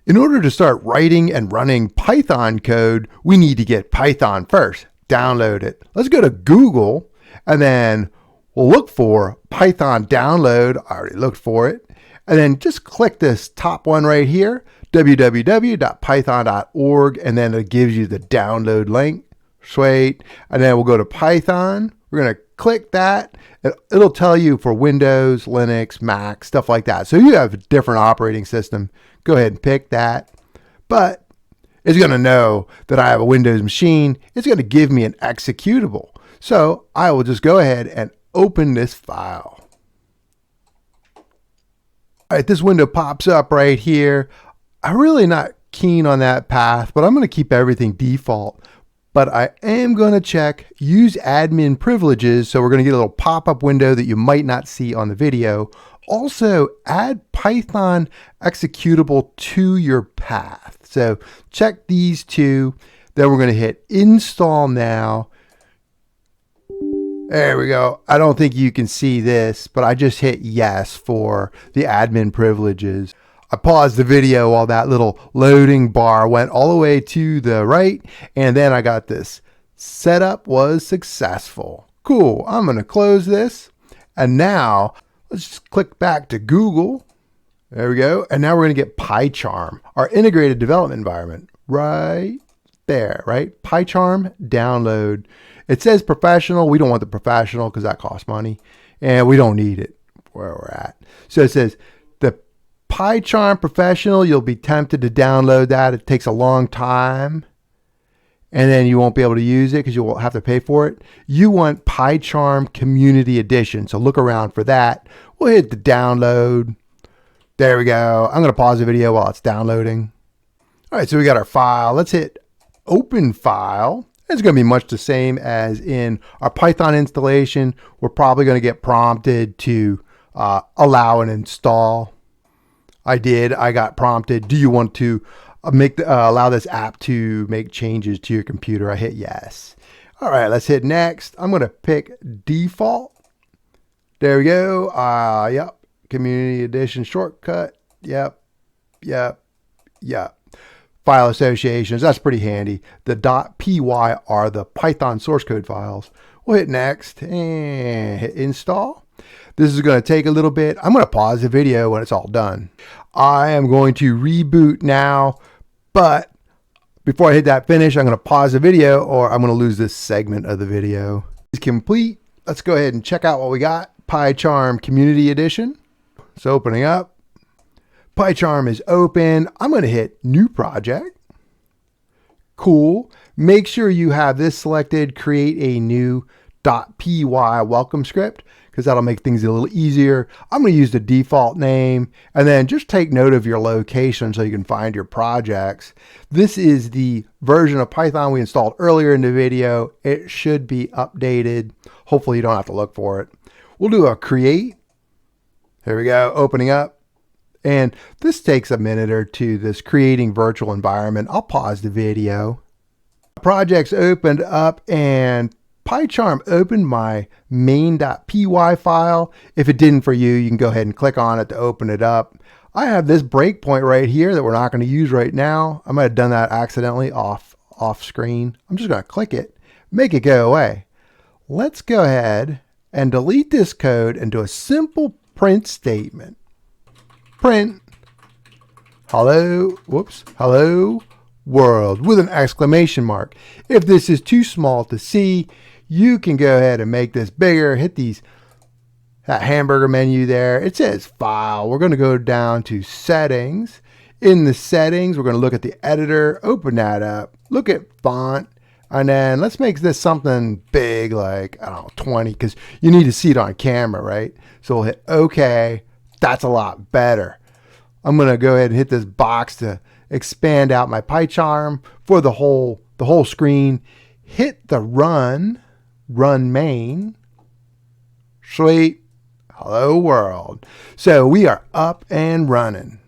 In order to start writing and running Python code, we need to get Python first. Download it. Let's go to Google and then we'll look for Python download. I already looked for it. And then just click this top one right here, www.python.org, and then it gives you the download link. Sweet. And then we'll go to Python. We're going to click that. It'll tell you for Windows, Linux, Mac, stuff like that. So you have a different operating system. Go ahead and pick that. But it's going to know that I have a Windows machine. It's going to give me an executable. So I will just go ahead and open this file. All right, this window pops up right here. I'm really not keen on that path, but I'm going to keep everything default. But I am going to check use admin privileges. So we're going to get a little pop-up window that you might not see on the video. Also add Python executable to your path. So check these two. Then we're going to hit install now. There we go. I don't think you can see this, but I just hit yes for the admin privileges. I paused the video while that little loading bar went all the way to the right, and then I got this. Setup was successful. Cool. I'm going to close this, and now let's just click back to Google. There we go. And now we're going to get PyCharm, our integrated development environment, right there, right? PyCharm download. It says professional. We don't want the professional because that costs money, and we don't need it where we're at. So it says the PyCharm Professional, you'll be tempted to download that. It takes a long time, and then you won't be able to use it because you'll have to pay for it. You want PyCharm Community Edition, so look around for that. We'll hit the download. There we go. I'm going to pause the video while it's downloading. All right, so we got our file. Let's hit Open File. It's going to be much the same as in our Python installation. We're probably going to get prompted to allow an install. I got prompted. Do you want to allow this app to make changes to your computer? I hit yes. All right, let's hit next. I'm going to pick default. There we go. Yep. Community Edition shortcut. Yep. File associations. That's pretty handy. The .py are the Python source code files. We'll hit next and hit install. This is going to take a little bit. I'm going to pause the video when it's all done. I am going to reboot now, but before I hit that finish, I'm going to pause the video or I'm going to lose this segment of the video. It's complete. Let's go ahead and check out what we got. PyCharm Community Edition. It's opening up. PyCharm is open. I'm going to hit new project. Cool. Make sure you have this selected. Create a new .py welcome script because that'll make things a little easier. I'm going to use the default name and then just take note of your location so you can find your projects. This is the version of Python we installed earlier in the video. It should be updated. Hopefully you don't have to look for it. We'll do a create. Here we go. Opening up. And this takes a minute or two, this creating virtual environment. I'll pause the video. Project's opened up and PyCharm opened my main.py file. If it didn't for you, you can go ahead and click on it to open it up. I have this breakpoint right here that we're not going to use right now. I might have done that accidentally off screen. I'm just going to click it, make it go away. Let's go ahead and delete this code and do a simple print statement. Print hello world with an exclamation mark. If this is too small to see, you can go ahead and make this bigger. Hit that hamburger menu there. It says file. We're going to go down to settings. In the settings, we're going to look at the editor, open that up, look at font, and then let's make this something big like, I don't know, 20, because you need to see it on camera, right? So we'll hit OK. That's a lot better. I'm going to go ahead and hit this box to expand out my PyCharm for the whole screen. Hit the run main. Sweet. Hello world. So we are up and running.